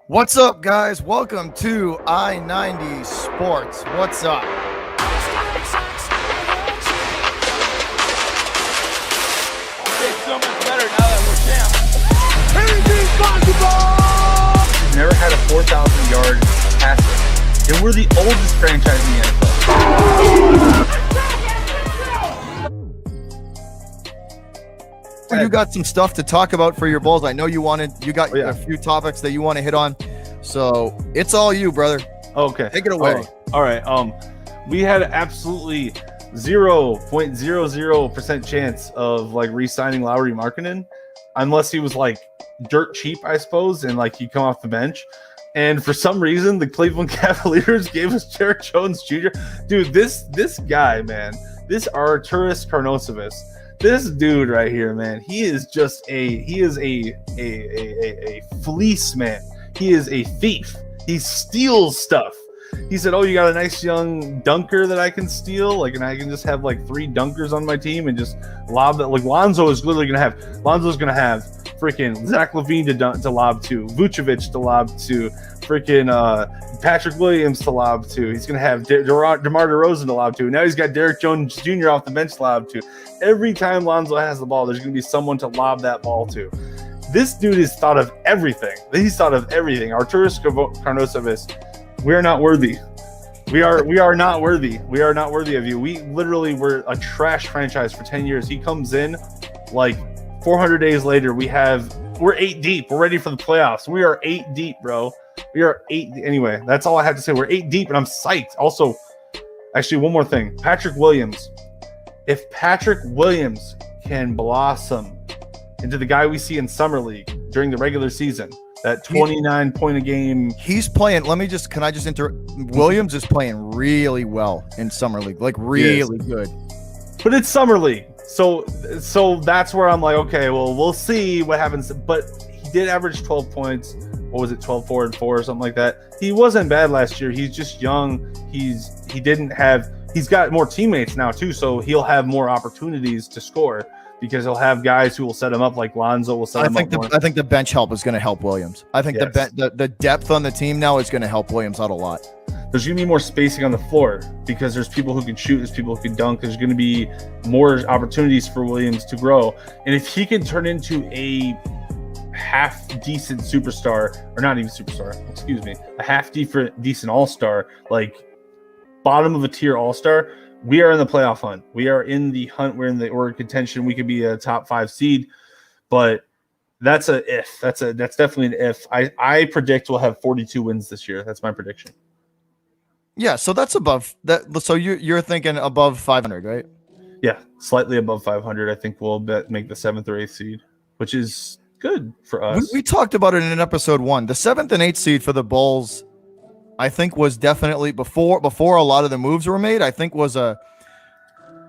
What's up, guys? Welcome to I-90 Sports. What's up? It's so much better now that we're champs. Anything's possible! We've never had a 4,000-yard passing, and we're the oldest franchise in the NFL. You got some stuff to talk about for your Bulls. I know you got a few topics that you want to hit on. So it's all you, brother. Okay. Take it away. All right. We had absolutely 0.00% chance of re-signing Lauri Markkanen, unless he was dirt cheap, I suppose, and he'd come off the bench. And for some reason, the Cleveland Cavaliers gave us Derek Jones Jr. Dude, this guy, man, this Artūras Karnišova. This dude right here, man, he is a fleece, man. He is a thief. He steals stuff. He said, "Oh, you got a nice young dunker that I can steal, and I can just have 3 dunkers on my team and just lob that." Lonzo is literally gonna have freaking Zach LaVine to lob to, Vucevic to lob to, freaking Patrick Williams to lob to. He's gonna have DeMar DeRozan to lob to. Now he's got Derek Jones Jr. off the bench to lob to. Every time Lonzo has the ball, there's gonna be someone to lob that ball to. This dude has thought of everything. He's thought of everything. Artūras Karnišova, we are not worthy. We are not worthy. We are not worthy of you. We literally were a trash franchise for 10 years. He comes in 400 days later. We're 8 deep. We're ready for the playoffs. We are 8 deep, bro. We are 8. Anyway, that's all I have to say. We're 8 deep, and I'm psyched. Also, actually, one more thing. Patrick Williams. If Patrick Williams can blossom into the guy we see in Summer League during the regular season, that 29 point a game. He's playing. Can I just interrupt? Williams is playing really well in Summer League, really good. But it's Summer League. So that's where I'm okay, well, we'll see what happens. But he did average 12 points. What was it, 12, 4, and 4 or something like that? He wasn't bad last year. He's just young. He's got more teammates now too, so he'll have more opportunities to score because he'll have guys who will set him up, like Lonzo will set him up more. I think the bench help is going to help Williams. I think the depth on the team now is going to help Williams out a lot. There's going to be more spacing on the floor because there's people who can shoot, there's people who can dunk. There's going to be more opportunities for Williams to grow. And if he can turn into a half-decent superstar, or not even superstar, excuse me, a half-decent all-star, bottom of a tier all-star, we are in the playoff hunt. We are in the hunt. We're in contention. We could be a top 5 seed, but that's a if. That's definitely an if. I predict we'll have 42 wins this year. That's my prediction. Yeah, so that's above that. So you're thinking above 500, right? Yeah, slightly above 500. I think we'll make the 7th or 8th seed, which is good for us. We talked about it in episode 1. The 7th and 8th seed for the Bulls, I think, was definitely before a lot of the moves were made. I think was an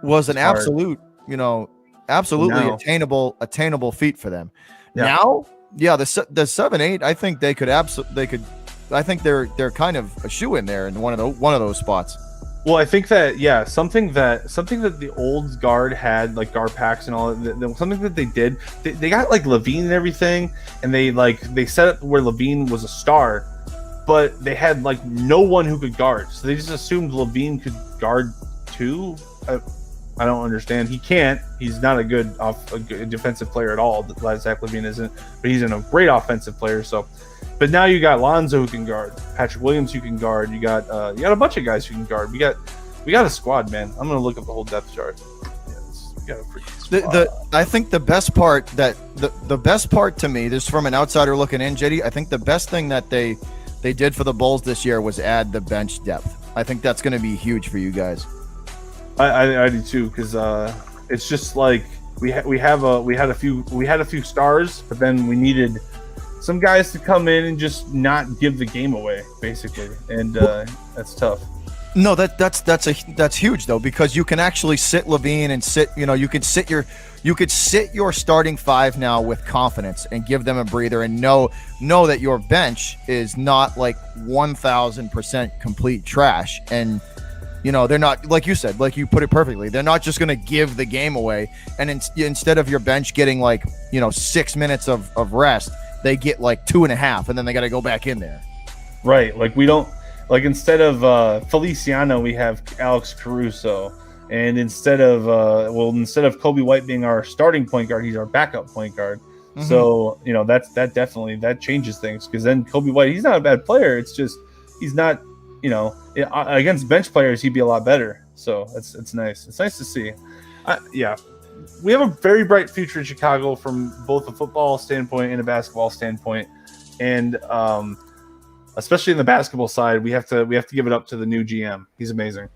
absolute, absolutely attainable feat for them. Yeah. Now, the 7-8, I think they could I think they're kind of a shoe in there in one of those spots. Well, I think that something that the old guard had, guard packs and all that, something that they did, they got LaVine and everything, and they set up where LaVine was a star, but they had no one who could guard, so they just assumed LaVine could guard too. I don't understand. He can't. He's not a good defensive player at all. Zach LaVine isn't, but he's a great offensive player. So, but now you got Lonzo who can guard, Patrick Williams who can guard. You got a bunch of guys who can guard. We got a squad, man. I'm gonna look up the whole depth chart. We got a freaking squad. I think the best part the best part to me, this from an outsider looking in, JD, I think the best thing that they did for the Bulls this year was add the bench depth. I think that's going to be huge for you guys. I do too, because it's just we had a few stars, but then we needed some guys to come in and just not give the game away, basically, and that's tough. No, that's huge though, because you can actually sit LaVine and you could sit your starting 5 now with confidence and give them a breather and know that your bench is not 1000% complete trash. And they're not, like you said, like you put it perfectly, they're not just going to give the game away. And instead of your bench getting 6 minutes of rest, they get like 2.5, and then they got to go back in there. Right. Like we don't like instead of Feliciano, we have Alex Caruso. And instead of Kobe White being our starting point guard, he's our backup point guard. Mm-hmm. So, that definitely changes things, because then Kobe White, he's not a bad player. It's just he's not, against bench players, he'd be a lot better. So it's nice. It's nice to see. Yeah. We have a very bright future in Chicago from both a football standpoint and a basketball standpoint. And especially in the basketball side, we have to give it up to the new GM. He's amazing.